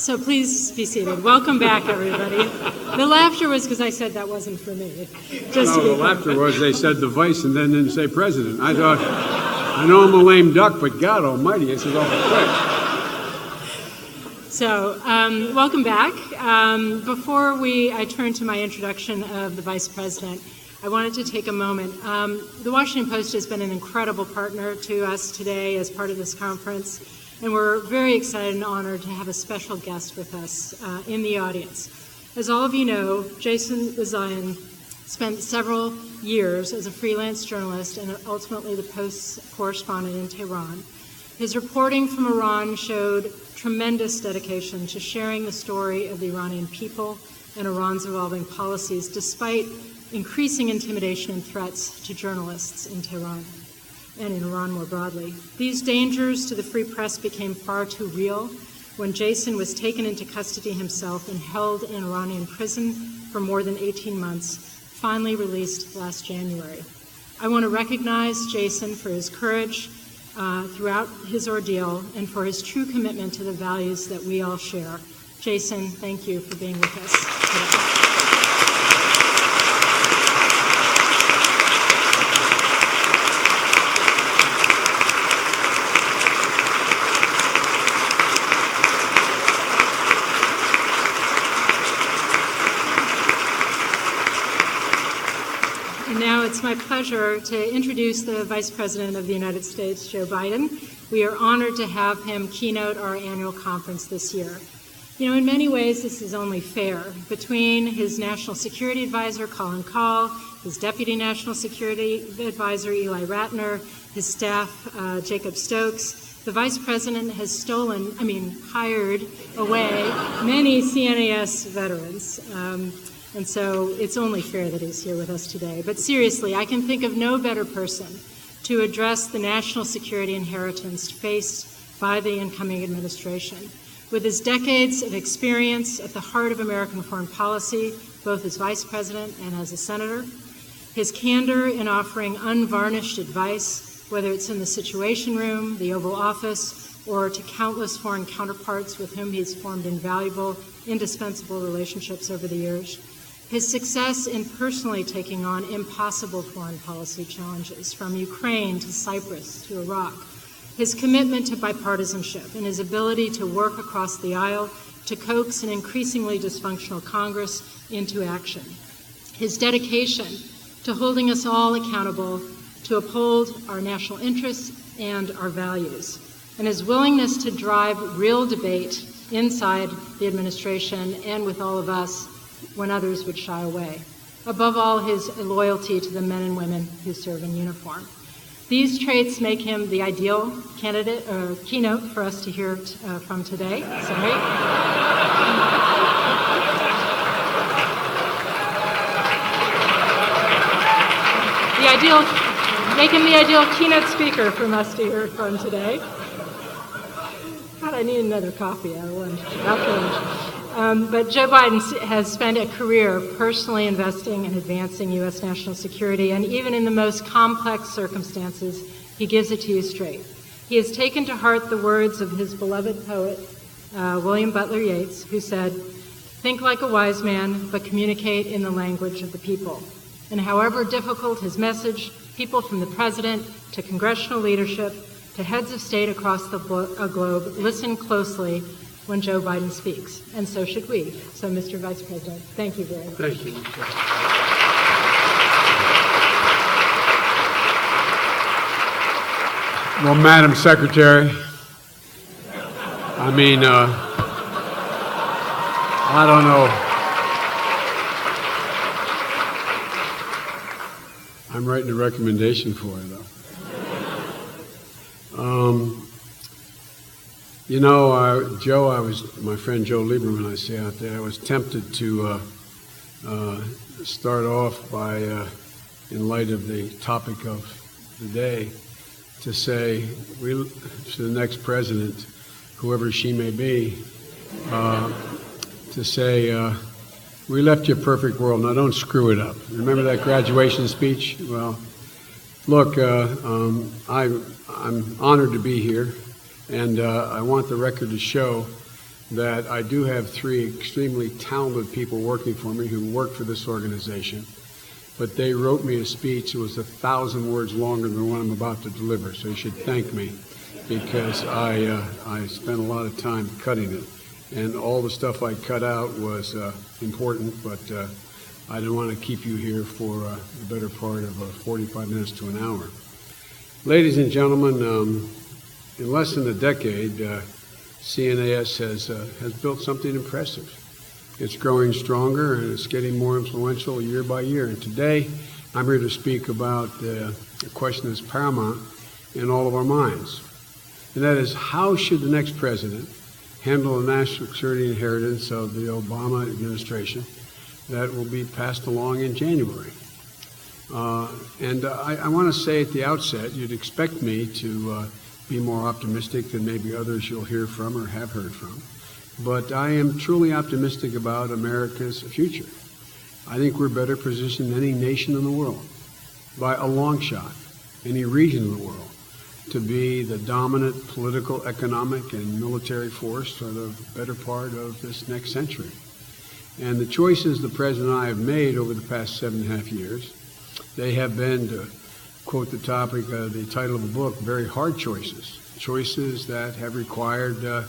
So please be seated. Welcome back, everybody. The laughter was because I said that wasn't for me. No, the laughter was they said the vice and then didn't say president. I thought, I know I'm a lame duck, but God almighty, this is awful quick. So, welcome back. Before I turn to my introduction of the Vice President, I wanted to take a moment. The Washington Post has been an incredible partner to us today as part of this conference, and we're very excited and honored to have a special guest with us in the audience. As all of you know, Jason Rezaian spent several years as a freelance journalist and ultimately the Post's correspondent in Tehran. His reporting from Iran showed tremendous dedication to sharing the story of the Iranian people and Iran's evolving policies, despite increasing intimidation and threats to journalists in Tehran and in Iran more broadly. These dangers to the free press became far too real when Jason was taken into custody himself and held in an Iranian prison for more than 18 months, finally released last January. I want to recognize Jason for his courage throughout his ordeal and for his true commitment to the values that we all share. Jason, thank you for being with us today. Now it's my pleasure to introduce the Vice President of the United States, Joe Biden. We are honored to have him keynote our annual conference this year. You know, in many ways, this is only fair. Between his National Security Advisor, Colin Kahl, his Deputy National Security Advisor, Eli Ratner, his staff, Jacob Stokes, the Vice President has hired away many CNAS veterans. And so it's only fair that he's here with us today. But seriously, I can think of no better person to address the national security inheritance faced by the incoming administration. With his decades of experience at the heart of American foreign policy, both as Vice President and as a Senator, his candor in offering unvarnished advice, whether it's in the Situation Room, the Oval Office, or to countless foreign counterparts with whom he's formed invaluable, indispensable relationships over the years, his success in personally taking on impossible foreign policy challenges, from Ukraine to Cyprus to Iraq, his commitment to bipartisanship and his ability to work across the aisle to coax an increasingly dysfunctional Congress into action, his dedication to holding us all accountable to uphold our national interests and our values, and his willingness to drive real debate inside the administration and with all of us when others would shy away. Above all, his loyalty to the men and women who serve in uniform. These traits make him the ideal candidate or keynote for us to hear from today. Sorry. Make him the ideal keynote speaker for us to hear from today. God, I need another coffee after lunch. But Joe Biden has spent a career personally investing and advancing U.S. national security, and even in the most complex circumstances, he gives it to you straight. He has taken to heart the words of his beloved poet, William Butler Yeats, who said, "Think like a wise man, but communicate in the language of the people." And however difficult his message, people from the president to congressional leadership to heads of state across the globe listen closely when Joe Biden speaks, and so should we. So, Mr. Vice President, thank you very much. Thank you. Well, Madam Secretary, I don't know. I'm writing a recommendation for you, though. Joe, my friend Joe Lieberman, I see out there, I was tempted to start off by, in light of the topic of the day, to say to the next president, whoever she may be, to say, we left you a perfect world, now don't screw it up. Remember that graduation speech? Well, look, I'm honored to be here, and I want the record to show that I do have 3 extremely talented people working for me who work for this organization, but they wrote me a speech that was 1,000 words longer than the one I'm about to deliver, so you should thank me, because I spent a lot of time cutting it. And all the stuff I cut out was important, but I didn't want to keep you here for the better part of 45 minutes to an hour. Ladies and gentlemen, in less than a decade, CNAS has built something impressive. It's growing stronger and it's getting more influential year by year. And today, I'm here to speak about a question that's paramount in all of our minds. And that is, how should the next president handle the national security inheritance of the Obama administration that will be passed along in January? I want to say at the outset, you'd expect me to be more optimistic than maybe others you'll hear from or have heard from. But I am truly optimistic about America's future. I think we're better positioned than any nation in the world, by a long shot, any region in the world, to be the dominant political, economic, and military force for the better part of this next century. And the choices the President and I have made over the past 7.5 years, they have been, to quote the topic, the title of the book, very hard choices. Choices that have required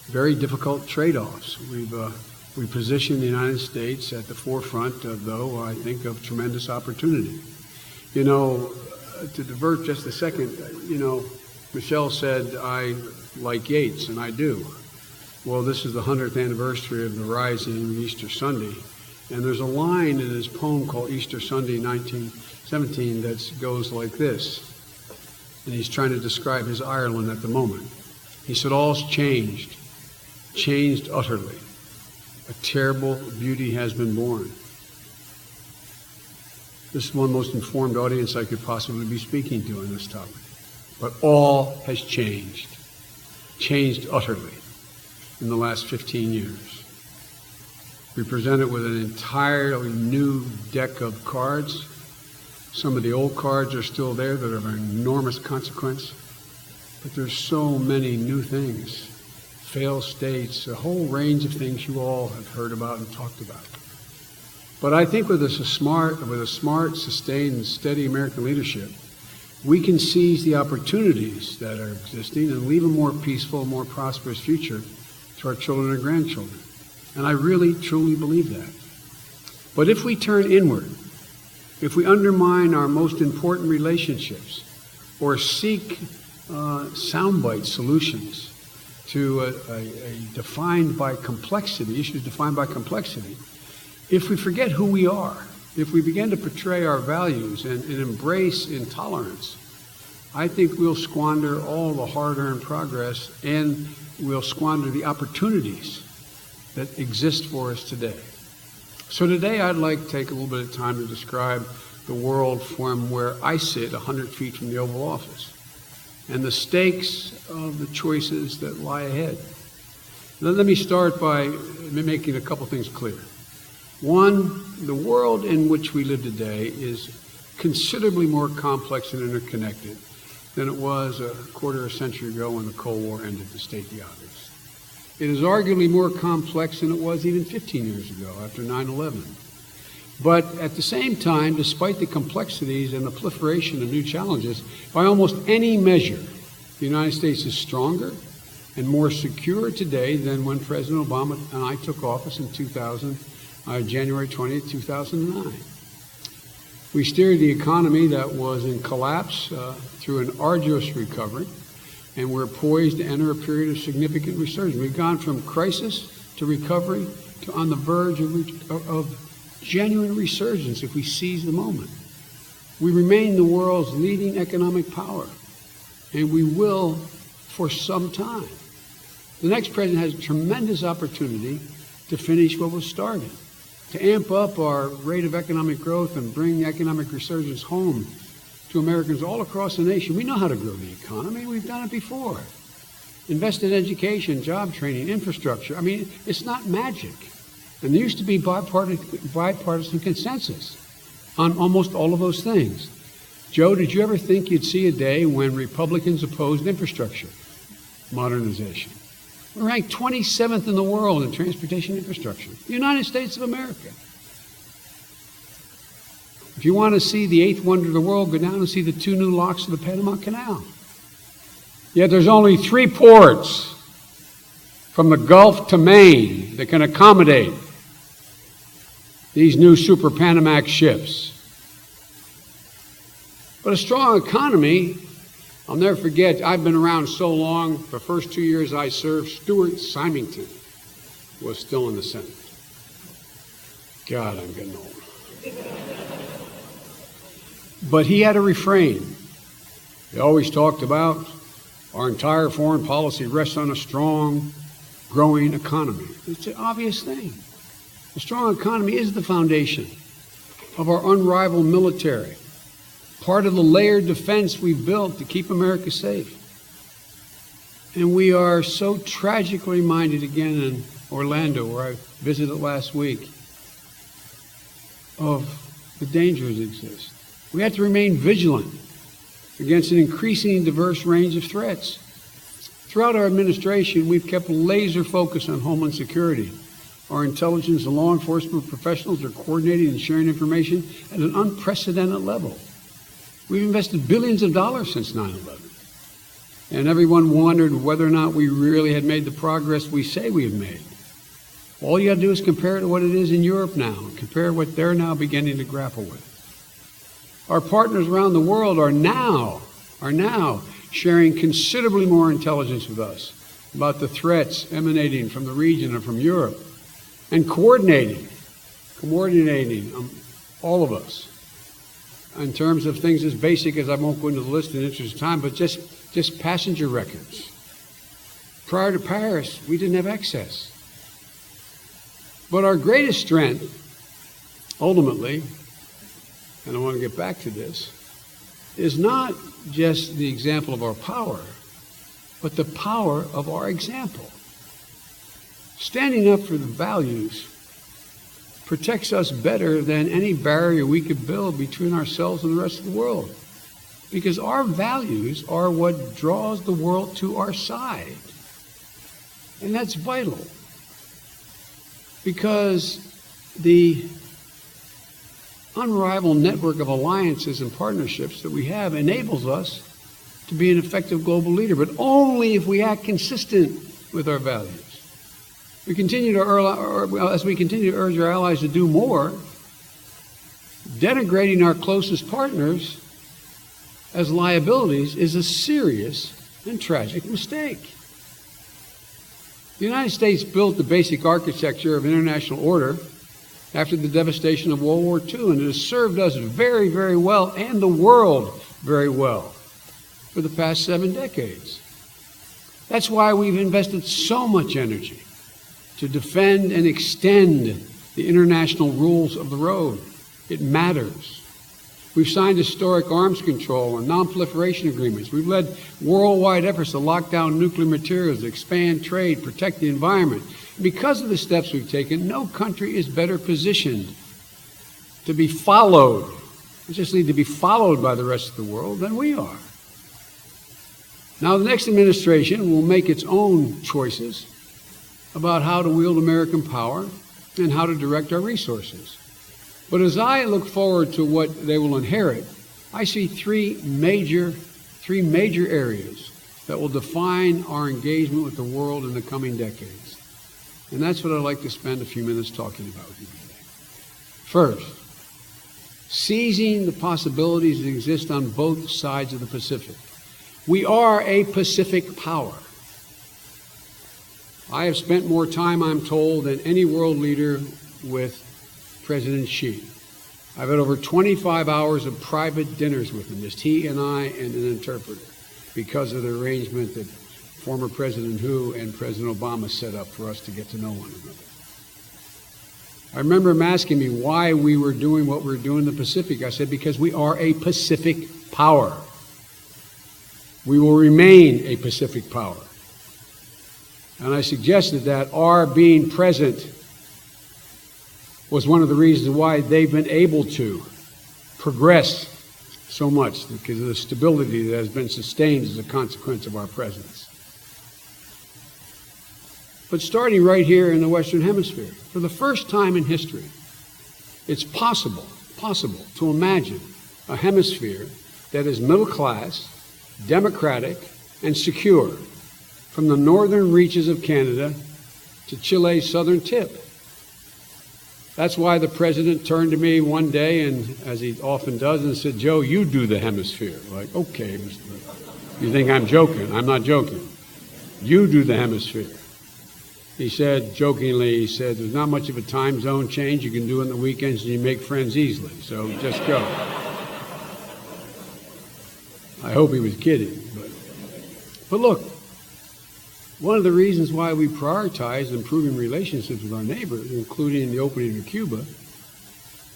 very difficult trade-offs. We positioned the United States at the forefront of, though, I think, of tremendous opportunity. You know, to divert just a second, you know, Michelle said, I like Yeats, and I do. Well, this is the 100th anniversary of the Rising, Easter Sunday, and there's a line in his poem called Easter Sunday, 1917, that goes like this, and he's trying to describe his Ireland at the moment. He said, all's changed, changed utterly. A terrible beauty has been born. This is one of the most informed audience I could possibly be speaking to on this topic. But all has changed utterly in the last 15 years. We presented with an entirely new deck of cards. Some of the old cards are still there that are of enormous consequence. But there's so many new things. Failed states, a whole range of things you all have heard about and talked about. But I think with a smart, sustained, and steady American leadership, we can seize the opportunities that are existing and leave a more peaceful, more prosperous future to our children and grandchildren. And I really, truly believe that. But if we turn inward, if we undermine our most important relationships, or seek soundbite solutions to defined by complexity, issues defined by complexity, if we forget who we are, if we begin to portray our values and embrace intolerance, I think we'll squander all the hard-earned progress and we'll squander the opportunities that exist for us today. So today I'd like to take a little bit of time to describe the world from where I sit 100 feet from the Oval Office and the stakes of the choices that lie ahead. Let me start by making a couple things clear. One, the world in which we live today is considerably more complex and interconnected than it was a quarter of a century ago when the Cold War ended, to state the obvious. It is arguably more complex than it was even 15 years ago after 9/11. But at the same time, despite the complexities and the proliferation of new challenges, by almost any measure, the United States is stronger and more secure today than when President Obama and I took office in January 20th, 2009. We steered the economy that was in collapse through an arduous recovery, and we're poised to enter a period of significant resurgence. We've gone from crisis to recovery to on the verge of genuine resurgence if we seize the moment. We remain the world's leading economic power, and we will for some time. The next president has a tremendous opportunity to finish what was started, to amp up our rate of economic growth and bring economic resurgence home to Americans all across the nation. We know how to grow the economy. We've done it before. Invest in education, job training, infrastructure. I mean, it's not magic. And there used to be bipartisan consensus on almost all of those things. Joe, did you ever think you'd see a day when Republicans opposed infrastructure modernization? We're ranked 27th in the world in transportation infrastructure. United States of America. If you want to see the eighth wonder of the world, go down and see the 2 new locks of the Panama Canal. Yet there's only 3 ports from the Gulf to Maine that can accommodate these new Super Panamax ships. But a strong economy, I'll never forget, I've been around so long, the first 2 years I served, Stuart Symington was still in the Senate. God, I'm getting old. But he had a refrain. He always talked about our entire foreign policy rests on a strong, growing economy. It's an obvious thing. A strong economy is the foundation of our unrivaled military, part of the layered defense we've built to keep America safe. And we are so tragically reminded again in Orlando, where I visited last week, of the dangers that exist. We have to remain vigilant against an increasingly diverse range of threats. Throughout our administration, we've kept laser focus on Homeland Security. Our intelligence and law enforcement professionals are coordinating and sharing information at an unprecedented level. We've invested billions of dollars since 9/11. And everyone wondered whether or not we really had made the progress we say we have made. All you got to do is compare it to what it is in Europe now, and compare what they're now beginning to grapple with. Our partners around the world are now sharing considerably more intelligence with us about the threats emanating from the region and from Europe, and coordinating all of us in terms of things as basic as, I won't go into the list in the interest of time, but just passenger records. Prior to Paris, we didn't have access. But our greatest strength, ultimately, and I want to get back to this, is not just the example of our power, but the power of our example. Standing up for the values protects us better than any barrier we could build between ourselves and the rest of the world. Because our values are what draws the world to our side. And that's vital. Because the unrivaled network of alliances and partnerships that we have enables us to be an effective global leader, but only if we act consistent with our values. As we continue to urge our allies to do more, denigrating our closest partners as liabilities is a serious and tragic mistake. The United States built the basic architecture of international order after the devastation of World War II, and it has served us very, very well, and the world very well, for the past 7 decades. That's why we've invested so much energy to defend and extend the international rules of the road. It matters. We've signed historic arms control and non-proliferation agreements. We've led worldwide efforts to lock down nuclear materials, expand trade, protect the environment. Because of the steps we've taken, no country is better positioned to be followed, we just need to be followed by the rest of the world, than we are. Now, the next administration will make its own choices about how to wield American power and how to direct our resources. But as I look forward to what they will inherit, I see three major areas that will define our engagement with the world in the coming decades. And that's what I'd like to spend a few minutes talking about with you today. First, seizing the possibilities that exist on both sides of the Pacific. We are a Pacific power. I have spent more time, I'm told, than any world leader with President Xi. I've had over 25 hours of private dinners with him, just he and I and an interpreter, because of the arrangement that former President Hu and President Obama set up for us to get to know one another. I remember him asking me why we were doing what we were doing in the Pacific. I said, because we are a Pacific power. We will remain a Pacific power. And I suggested that our being present was one of the reasons why they've been able to progress so much, because of the stability that has been sustained as a consequence of our presence. but starting right here in the Western Hemisphere. For the first time in history, it's possible to imagine a hemisphere that is middle class, democratic, and secure from the northern reaches of Canada to Chile's southern tip. That's why the president turned to me one day, and as he often does, and said, "Joe, you do the hemisphere." Like, okay, you think I'm joking? I'm not joking. You do the hemisphere. He said, jokingly, there's not much of a time zone change. You can do it on the weekends and you make friends easily, so just go. I hope he was kidding. But look, one of the reasons why we prioritize improving relationships with our neighbors, including the opening of Cuba,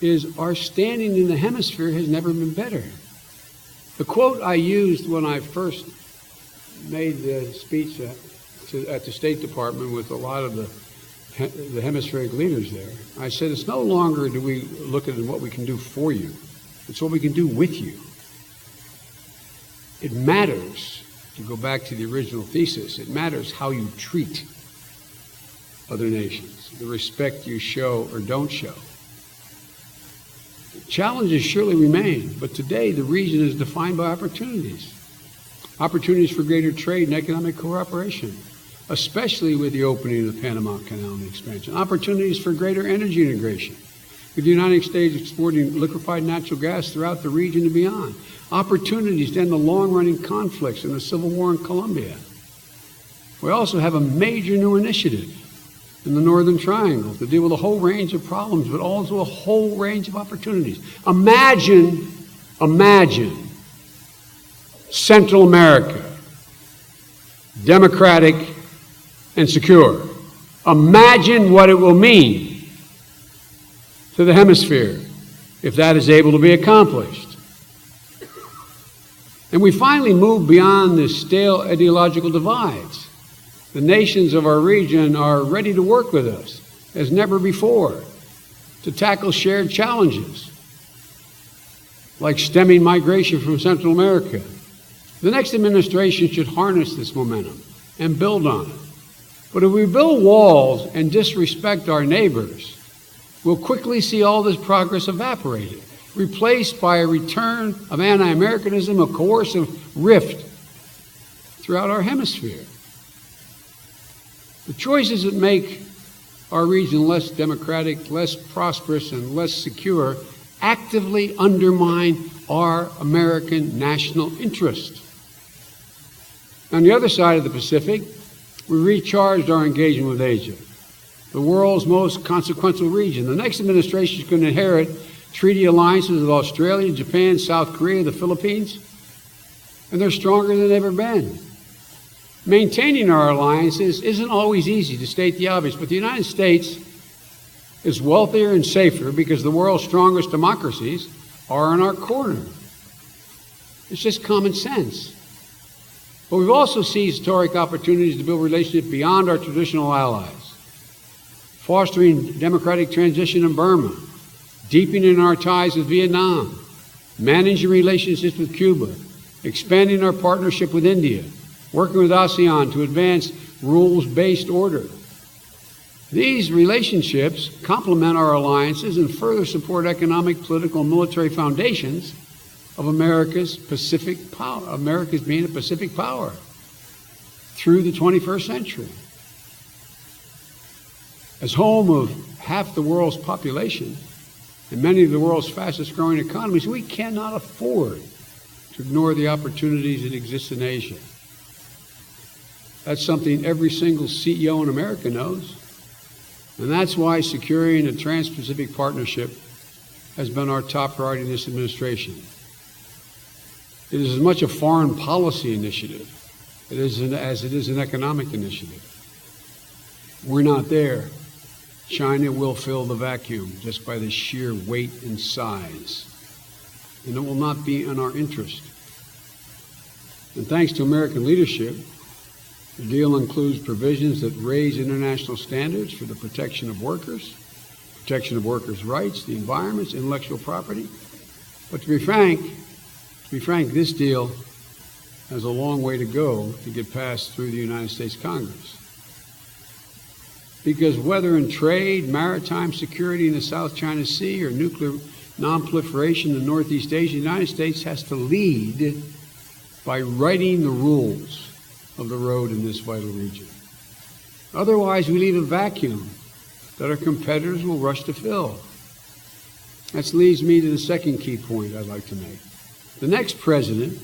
is our standing in the hemisphere has never been better. The quote I used when I first made the speech at the State Department with a lot of the hemispheric leaders there, I said, it's no longer do we look at what we can do for you, it's what we can do with you. It matters, to go back to the original thesis, it matters how you treat other nations, the respect you show or don't show. Challenges surely remain, but today the region is defined by opportunities. Opportunities for greater trade and economic cooperation, especially with the opening of the Panama Canal and the expansion. Opportunities for greater energy integration, with the United States exporting liquefied natural gas throughout the region and beyond. Opportunities to end the long-running conflicts in the Civil War in Colombia. We also have a major new initiative in the Northern Triangle to deal with a whole range of problems, but also a whole range of opportunities. Imagine Central America, democratic and secure. Imagine what it will mean to the hemisphere if that is able to be accomplished. And we finally move beyond the stale ideological divides. The nations of our region are ready to work with us as never before to tackle shared challenges like stemming migration from Central America. The next administration should harness this momentum and build on it. But if we build walls and disrespect our neighbors, we'll quickly see all this progress evaporated, replaced by a return of anti-Americanism, a coercive rift throughout our hemisphere. The choices that make our region less democratic, less prosperous, and less secure actively undermine our American national interest. On the other side of the Pacific, we recharged our engagement with Asia, the world's most consequential region. The next administration is going to inherit treaty alliances with Australia, Japan, South Korea, the Philippines, and they're stronger than they've ever been. Maintaining our alliances isn't always easy, to state the obvious, but the United States is wealthier and safer because the world's strongest democracies are in our corner. It's just common sense. But we've also seized historic opportunities to build relationships beyond our traditional allies, fostering democratic transition in Burma, deepening our ties with Vietnam, managing relationships with Cuba, expanding our partnership with India, working with ASEAN to advance rules-based order. These relationships complement our alliances and further support economic, political, and military foundations of America's Pacific power, America's being a Pacific power through the 21st century. As home of half the world's population and many of the world's fastest growing economies, we cannot afford to ignore the opportunities that exist in Asia. That's something every single CEO in America knows. And that's why securing a Trans-Pacific Partnership has been our top priority in this administration. It is as much a foreign policy initiative as it is an economic initiative. We're not there. China will fill the vacuum just by the sheer weight and size. And it will not be in our interest. And thanks to American leadership, the deal includes provisions that raise international standards for the protection of workers' rights, the environment, intellectual property. But to be frank, this deal has a long way to go to get passed through the United States Congress. because whether in trade, maritime security in the South China Sea, or nuclear non-proliferation in Northeast Asia, the United States has to lead by writing the rules of the road in this vital region. Otherwise, we leave a vacuum that our competitors will rush to fill. That leads me to the second key point I'd like to make. The next president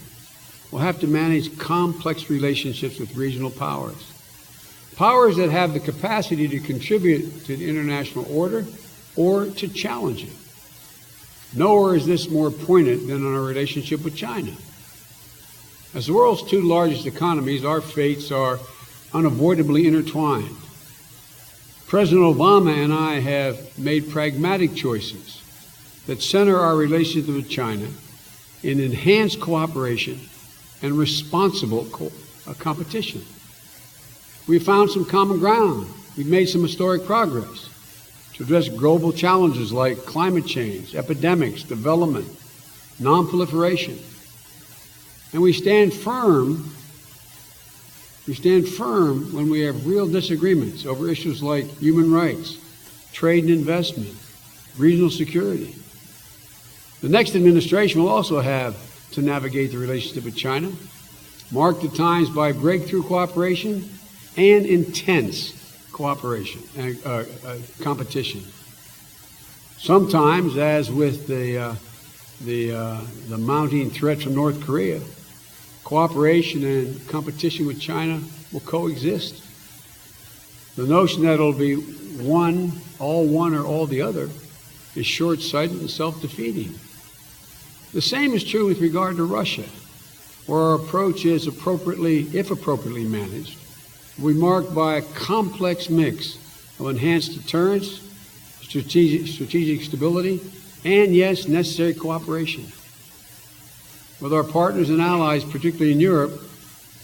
will have to manage complex relationships with regional powers. Powers that have the capacity to contribute to the international order or to challenge it. Nowhere is this more poignant than in our relationship with China. As the world's two largest economies, our fates are unavoidably intertwined. President Obama and I have made pragmatic choices that center our relationship with China in enhanced cooperation and responsible competition. We've found some common ground. We've made some historic progress to address global challenges like climate change, epidemics, development, non-proliferation. And we stand firm when we have real disagreements over issues like human rights, trade and investment, regional security. The next administration will also have to navigate the relationship with China, marked at times by breakthrough cooperation and intense cooperation and competition. Sometimes, as with the mounting threat from North Korea, cooperation and competition with China will coexist. The notion that it'll be all one or all the other is short-sighted and self-defeating. The same is true with regard to Russia, where our approach is if appropriately managed, will be marked by a complex mix of enhanced deterrence, strategic stability, and, yes, necessary cooperation. With our partners and allies, particularly in Europe,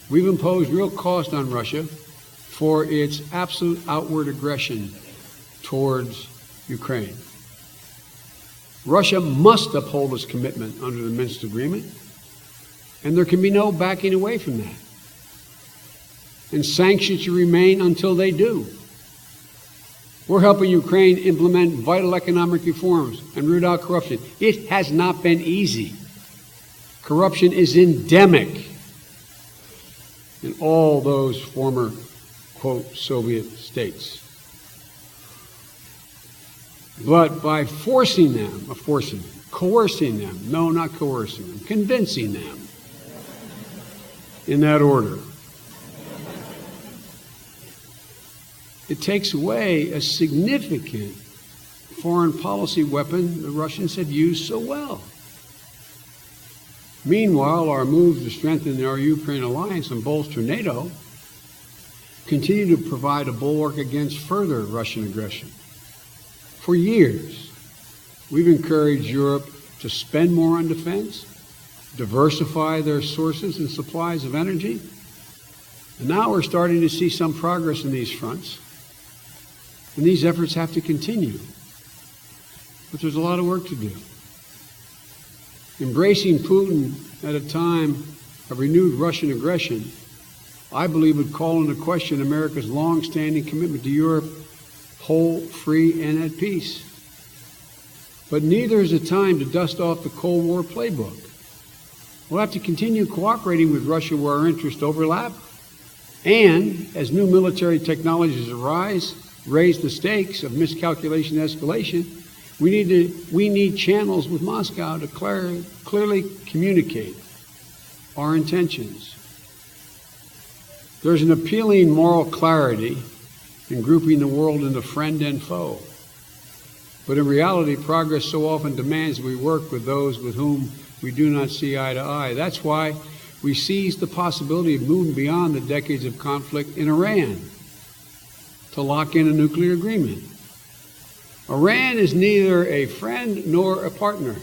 we've imposed real cost on Russia for its absolute outward aggression towards Ukraine. Russia must uphold its commitment under the Minsk Agreement, and there can be no backing away from that. And sanctions should remain until they do. We're helping Ukraine implement vital economic reforms and root out corruption. It has not been easy. Corruption is endemic in all those former, quote, Soviet states. But by coercing them, no, not coercing them, convincing them in that order, it takes away a significant foreign policy weapon the Russians have used so well. Meanwhile, our moves to strengthen our Ukraine alliance and bolster NATO continue to provide a bulwark against further Russian aggression. For years, we've encouraged Europe to spend more on defense, diversify their sources and supplies of energy, and now we're starting to see some progress in these fronts. And these efforts have to continue. But there's a lot of work to do. Embracing Putin at a time of renewed Russian aggression, I believe, would call into question America's long-standing commitment to Europe, whole, free, and at peace. But neither is it time to dust off the Cold War playbook. We'll have to continue cooperating with Russia where our interests overlap, and as new military technologies raise the stakes of miscalculation and escalation, we need channels with Moscow to clearly communicate our intentions. There's an appealing moral clarity in grouping the world into friend and foe. But in reality, progress so often demands that we work with those with whom we do not see eye to eye. That's why we seized the possibility of moving beyond the decades of conflict in Iran to lock in a nuclear agreement. Iran is neither a friend nor a partner,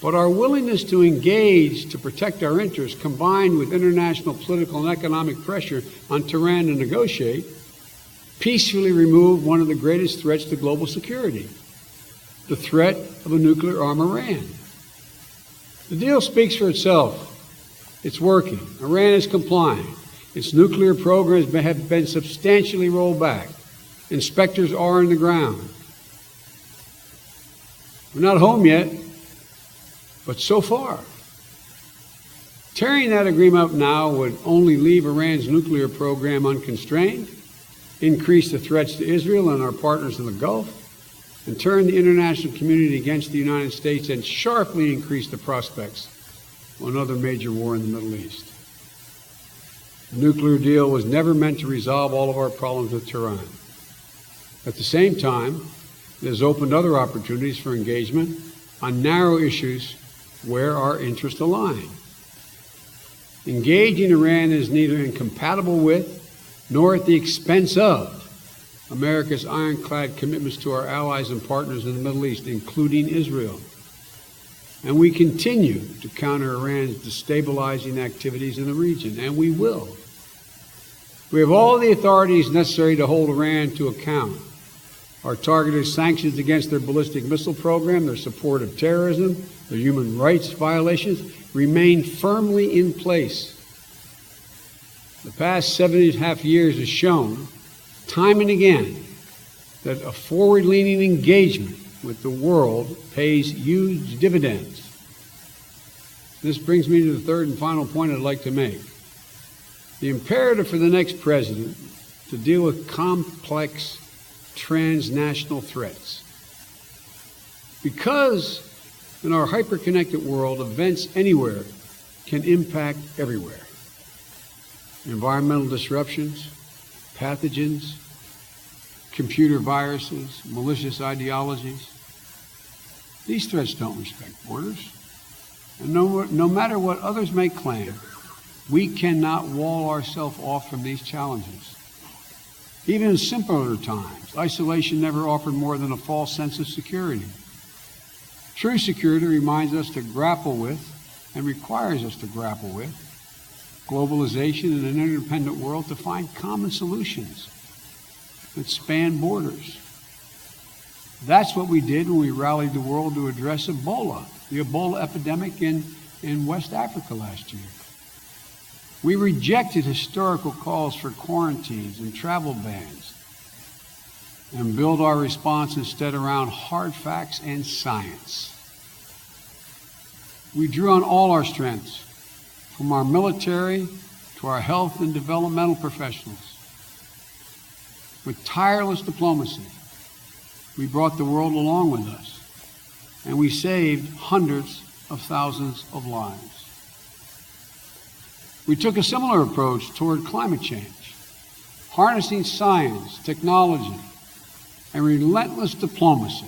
but our willingness to engage to protect our interests, combined with international political and economic pressure on Tehran to negotiate, peacefully removed one of the greatest threats to global security, the threat of a nuclear-armed Iran. The deal speaks for itself. It's working. Iran is complying. Its nuclear programs have been substantially rolled back. Inspectors are on the ground. We're not home yet, but so far. Tearing that agreement up now would only leave Iran's nuclear program unconstrained, increase the threats to Israel and our partners in the Gulf, and turn the international community against the United States and sharply increase the prospects of another major war in the Middle East. The nuclear deal was never meant to resolve all of our problems with Tehran. At the same time, it has opened other opportunities for engagement on narrow issues where our interests align. Engaging Iran is neither incompatible with nor at the expense of America's ironclad commitments to our allies and partners in the Middle East, including Israel. And we continue to counter Iran's destabilizing activities in the region, and we will. We have all the authorities necessary to hold Iran to account. Our targeted sanctions against their ballistic missile program, their support of terrorism, their human rights violations remain firmly in place. The past 7.5 years has shown, time and again, that a forward-leaning engagement with the world pays huge dividends. This brings me to the third and final point I'd like to make. The imperative for the next president to deal with complex transnational threats. Because in our hyper-connected world, events anywhere can impact everywhere. Environmental disruptions, pathogens, computer viruses, malicious ideologies. These threats don't respect borders. And no matter what others may claim, we cannot wall ourselves off from these challenges. Even in simpler times, isolation never offered more than a false sense of security. True security reminds us to grapple with, and requires us to grapple with, globalization and an interdependent world to find common solutions that span borders. That's what we did when we rallied the world to address Ebola, the Ebola epidemic in West Africa last year. We rejected historical calls for quarantines and travel bans and built our response instead around hard facts and science. We drew on all our strengths, from our military to our health and developmental professionals. With tireless diplomacy, we brought the world along with us, and we saved hundreds of thousands of lives. We took a similar approach toward climate change, harnessing science, technology, and relentless diplomacy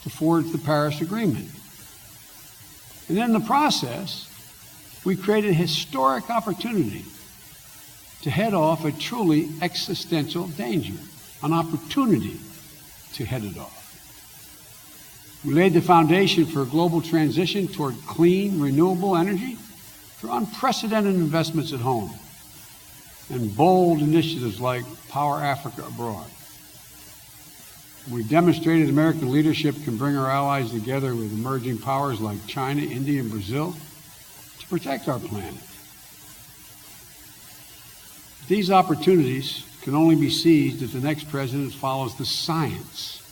to forge the Paris Agreement. And in the process, we created a historic opportunity to head off a truly existential danger, an opportunity to head it off. We laid the foundation for a global transition toward clean, renewable energy through unprecedented investments at home and bold initiatives like Power Africa Abroad. We demonstrated American leadership can bring our allies together with emerging powers like China, India, and Brazil to protect our planet. These opportunities can only be seized if the next president follows the science,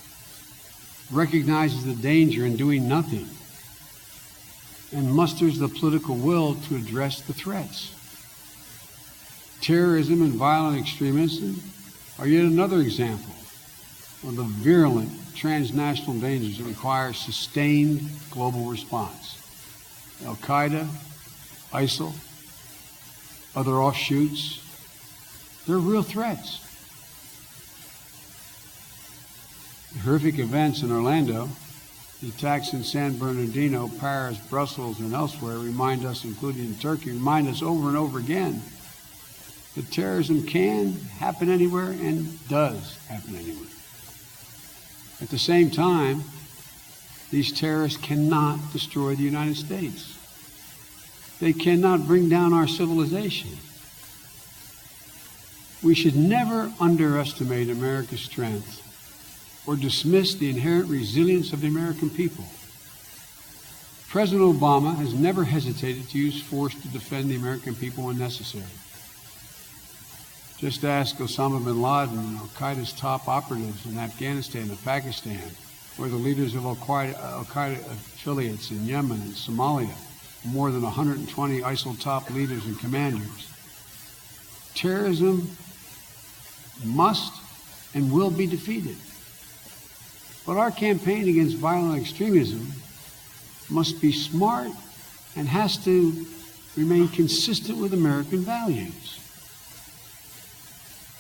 recognizes the danger in doing nothing, and musters the political will to address the threats. Terrorism and violent extremism are yet another example of the virulent transnational dangers that require sustained global response. Al-Qaeda, ISIL, other offshoots, they're real threats. The horrific events in Orlando, the attacks in San Bernardino, Paris, Brussels, and elsewhere remind us, including in Turkey, remind us over and over again that terrorism can happen anywhere and does happen anywhere. At the same time, these terrorists cannot destroy the United States. They cannot bring down our civilization. We should never underestimate America's strength or dismiss the inherent resilience of the American people. President Obama has never hesitated to use force to defend the American people when necessary. Just ask Osama bin Laden and al-Qaeda's top operatives in Afghanistan and Pakistan, or the leaders of al-Qaeda affiliates in Yemen and Somalia, more than 120 ISIL top leaders and commanders. Terrorism must and will be defeated. But our campaign against violent extremism must be smart and has to remain consistent with American values.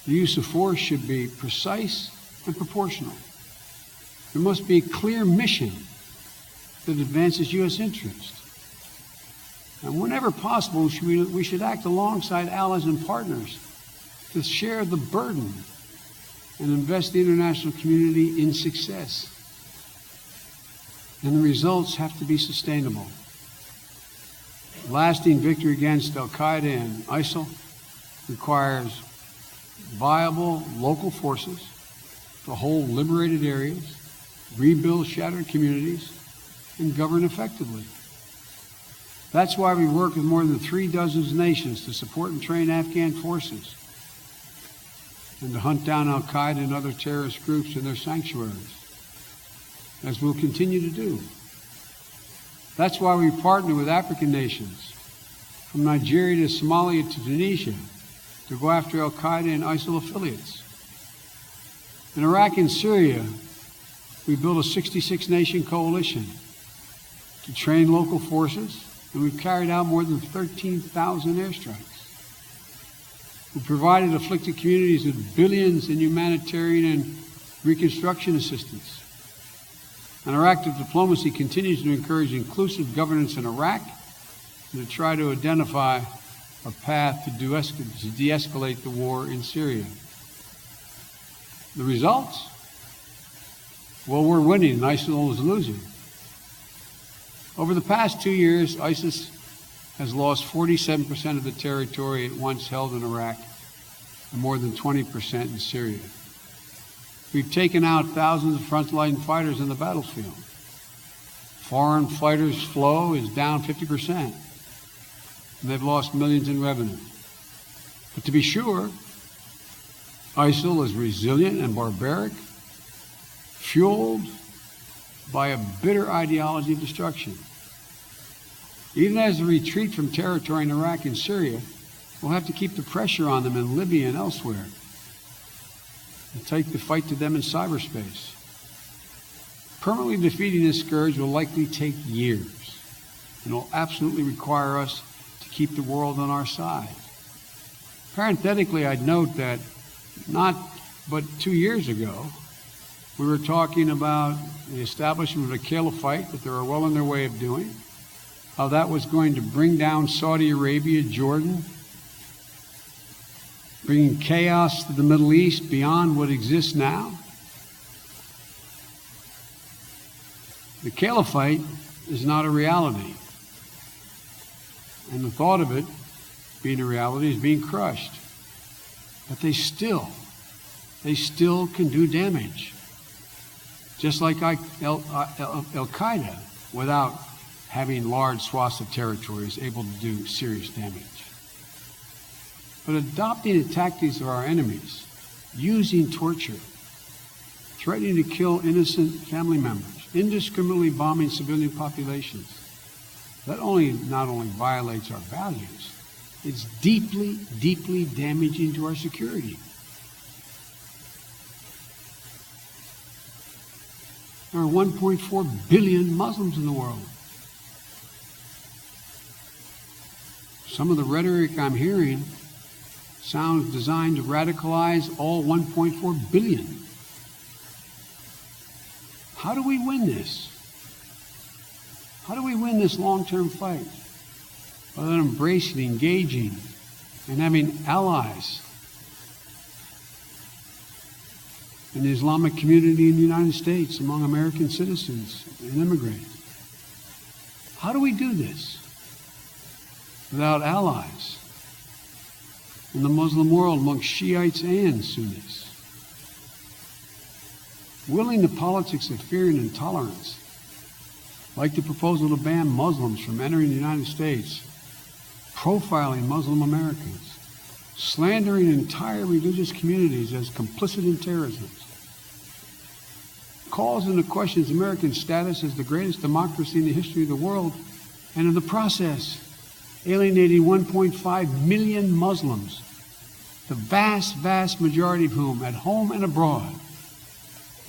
The use of force should be precise and proportional. There must be a clear mission that advances U.S. interest. And whenever possible, we should act alongside allies and partners to share the burden and invest the international community in success. And the results have to be sustainable. Lasting victory against al-Qaeda and ISIL requires viable local forces to hold liberated areas, rebuild shattered communities, and govern effectively. That's why we work with more than 36 nations to support and train Afghan forces and to hunt down al-Qaeda and other terrorist groups in their sanctuaries, as we'll continue to do. That's why we partner with African nations, from Nigeria to Somalia to Tunisia, to go after al-Qaeda and ISIL affiliates. In Iraq and Syria, we built a 66-nation coalition to train local forces, and we've carried out more than 13,000 airstrikes. We provided afflicted communities with billions in humanitarian and reconstruction assistance. And our active diplomacy continues to encourage inclusive governance in Iraq and to try to identify a path to de-escalate the war in Syria. The results? Well, we're winning and ISIL is losing. Over the past 2 years, ISIS has lost 47% of the territory it once held in Iraq and more than 20% in Syria. We've taken out thousands of frontline fighters in the battlefield. Foreign fighters' flow is down 50%, and they've lost millions in revenue. But to be sure, ISIL is resilient and barbaric, fueled by a bitter ideology of destruction. Even as they retreat from territory in Iraq and Syria, we'll have to keep the pressure on them in Libya and elsewhere, and take the fight to them in cyberspace. Permanently defeating this scourge will likely take years, and will absolutely require us to keep the world on our side. Parenthetically, I'd note that not but 2 years ago, we were talking about the establishment of a caliphate that they were well on their way of doing, how that was going to bring down Saudi Arabia, Jordan, bringing chaos to the Middle East beyond what exists now. The caliphate is not a reality, and the thought of it being a reality is being crushed. But they still can do damage, just like al-Qaeda, without having large swaths of territory, is able to do serious damage. But adopting the tactics of our enemies, using torture, threatening to kill innocent family members, indiscriminately bombing civilian populations, that not only violates our values, it's deeply, deeply damaging to our security. There are 1.4 billion Muslims in the world. Some of the rhetoric I'm hearing sounds designed to radicalize all 1.4 billion. How do we win this? How do we win this long-term fight? Other than embracing, engaging, and having allies in the Islamic community in the United States, among American citizens and immigrants. How do we do this without allies in the Muslim world among Shiites and Sunnis? Willing to politics of fear and intolerance, like the proposal to ban Muslims from entering the United States, profiling Muslim Americans, slandering entire religious communities as complicit in terrorism, calls into question American status as the greatest democracy in the history of the world, and in the process, alienating 1.5 million Muslims, the vast, vast majority of whom, at home and abroad,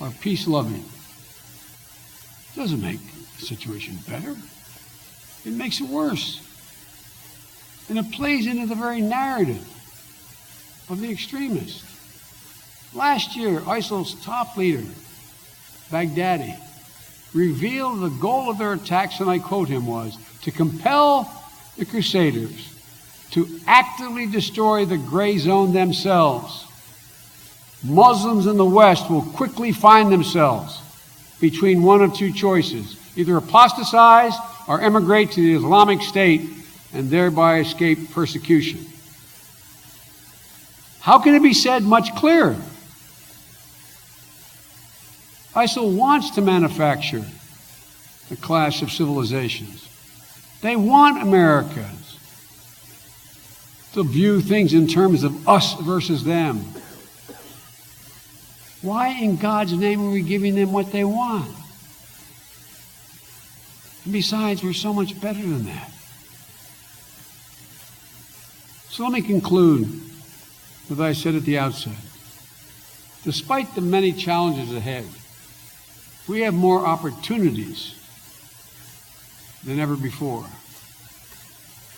are peace-loving. It doesn't make the situation better. It makes it worse. And it plays into the very narrative of the extremists. Last year, ISIL's top leader, Baghdadi, revealed the goal of their attacks, and I quote him, was to compel the Crusaders to actively destroy the gray zone themselves. Muslims in the West will quickly find themselves between one of two choices: either apostatize or emigrate to the Islamic State and thereby escape persecution. How can it be said much clearer? ISIL wants to manufacture the clash of civilizations. They want Americans to view things in terms of us versus them. Why in God's name are we giving them what they want? And besides, we're so much better than that. So let me conclude with what I said at the outset. Despite the many challenges ahead, we have more opportunities than ever before.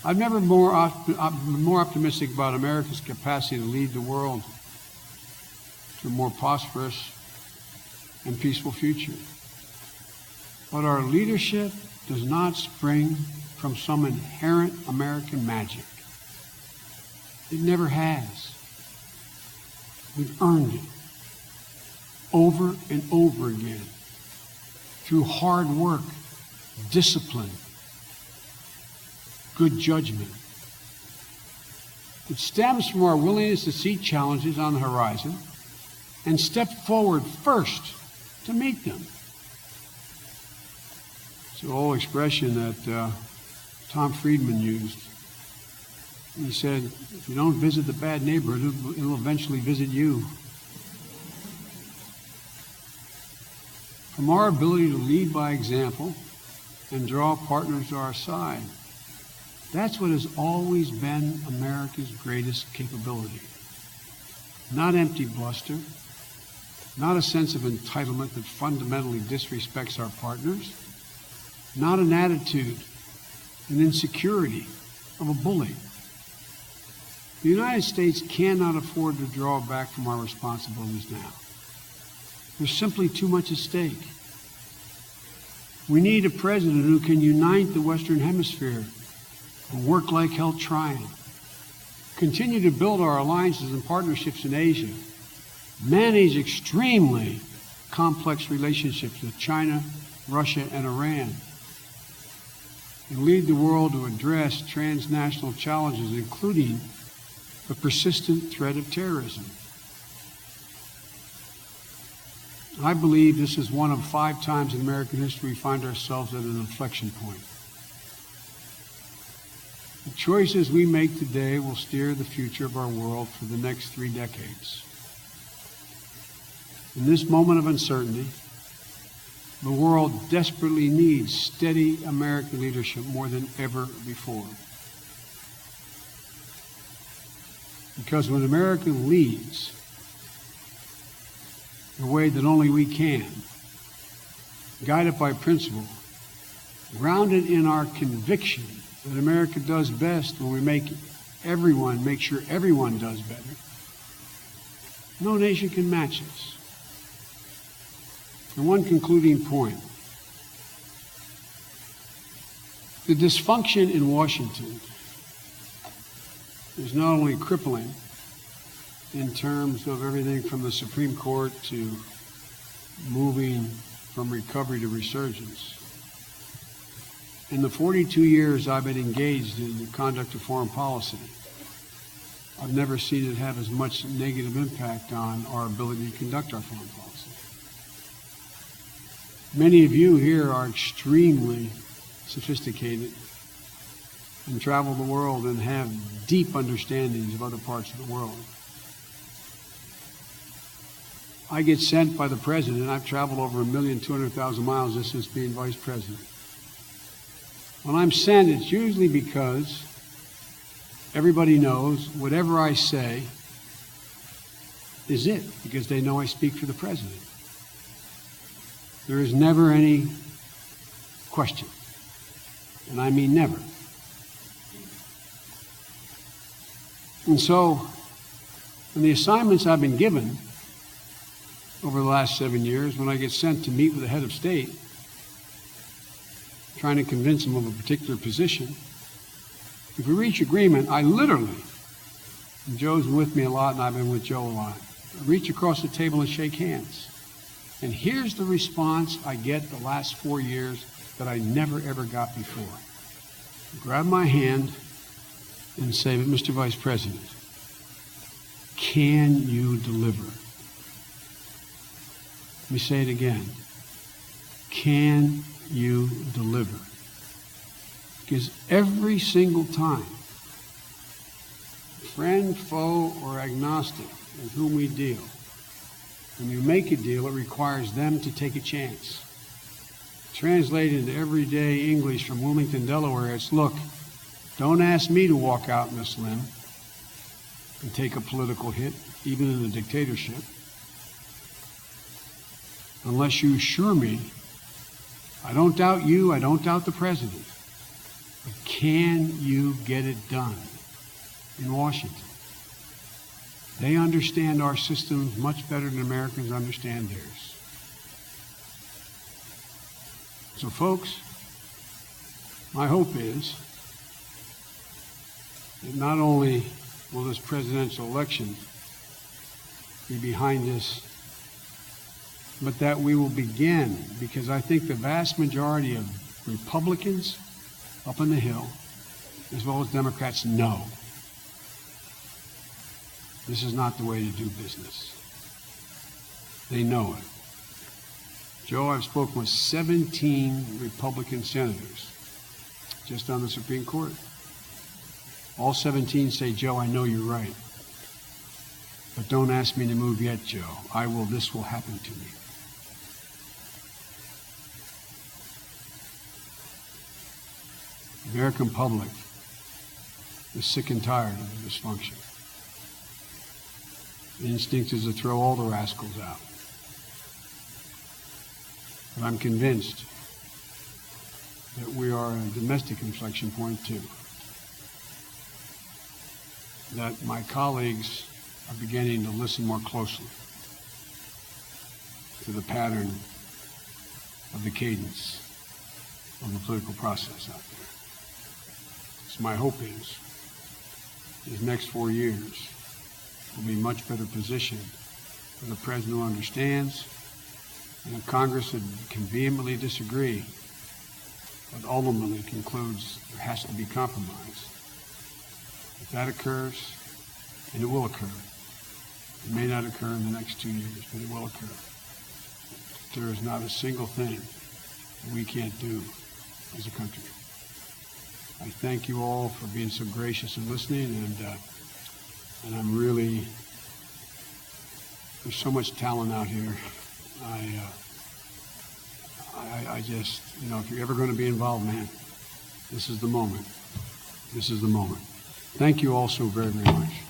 I've never been more optimistic about America's capacity to lead the world to a more prosperous and peaceful future. But our leadership does not spring from some inherent American magic. It never has. We've earned it over and over again through hard work, discipline, good judgment. It stems from our willingness to see challenges on the horizon and step forward first to meet them. It's an old expression that Tom Friedman used. He said, if you don't visit the bad neighborhood, it'll eventually visit you. From our ability to lead by example and draw partners to our side, that's what has always been America's greatest capability. Not empty bluster, not a sense of entitlement that fundamentally disrespects our partners, not an attitude, an insecurity of a bully. The United States cannot afford to draw back from our responsibilities now. There's simply too much at stake. We need a president who can unite the Western Hemisphere and work like hell trying. Continue to build our alliances and partnerships in Asia. Manage extremely complex relationships with China, Russia, and Iran. And lead the world to address transnational challenges, including the persistent threat of terrorism. I believe this is one of 5 times in American history we find ourselves at an inflection point. The choices we make today will steer the future of our world for the next 3 decades. In this moment of uncertainty, the world desperately needs steady American leadership more than ever before. Because when America leads the way that only we can, guided by principle, grounded in our conviction that America does best when we make sure everyone does better, no nation can match us. And one concluding point. The dysfunction in Washington is not only crippling in terms of everything from the Supreme Court to moving from recovery to resurgence. In the 42 years I've been engaged in the conduct of foreign policy, I've never seen it have as much negative impact on our ability to conduct our foreign policy. Many of you here are extremely sophisticated, and travel the world and have deep understandings of other parts of the world. I get sent by the president. I've traveled over 1,200,000 miles just since being vice president. When I'm sent, it's usually because everybody knows whatever I say is it, because they know I speak for the president. There is never any question, and I mean never. And so, in the assignments I've been given over the last 7 years, when I get sent to meet with the head of state, trying to convince him of a particular position, if we reach agreement, I literally, and Joe's with me a lot and I've been with Joe a lot, I reach across the table and shake hands. And here's the response I get the last 4 years that I never ever got before. Grab my hand and say, "But Mr. Vice President, can you deliver?" Let me say it again. Can you deliver? Because every single time, friend, foe, or agnostic with whom we deal, when you make a deal, it requires them to take a chance. Translated into everyday English from Wilmington, Delaware, it's, look, don't ask me to walk out on this limb and take a political hit, even in a dictatorship, unless you assure me, I don't doubt you, I don't doubt the president, but can you get it done in Washington? They understand our systems much better than Americans understand theirs. So folks, my hope is that not only will this presidential election be behind us, but that we will begin, because I think the vast majority of Republicans up on the Hill, as well as Democrats, know this is not the way to do business. They know it. Joe, I've spoken with 17 Republican senators just on the Supreme Court. All 17 say, "Joe, I know you're right. But don't ask me to move yet, Joe. This will happen to me." The American public is sick and tired of the dysfunction. The instinct is to throw all the rascals out. But I'm convinced that we are at a domestic inflection point too. That my colleagues are beginning to listen more closely to the pattern of the cadence of the political process out there. So my hope is these next 4 years will be much better positioned with a president who understands and a Congress that can vehemently disagree, but ultimately concludes there has to be compromise. If that occurs, and it will occur, it may not occur in the next 2 years, but it will occur. There is not a single thing that we can't do as a country. I thank you all for being so gracious and listening, and I'm really, there's so much talent out here. I just, if you're ever going to be involved, man, this is the moment. This is the moment. Thank you all so very, very much.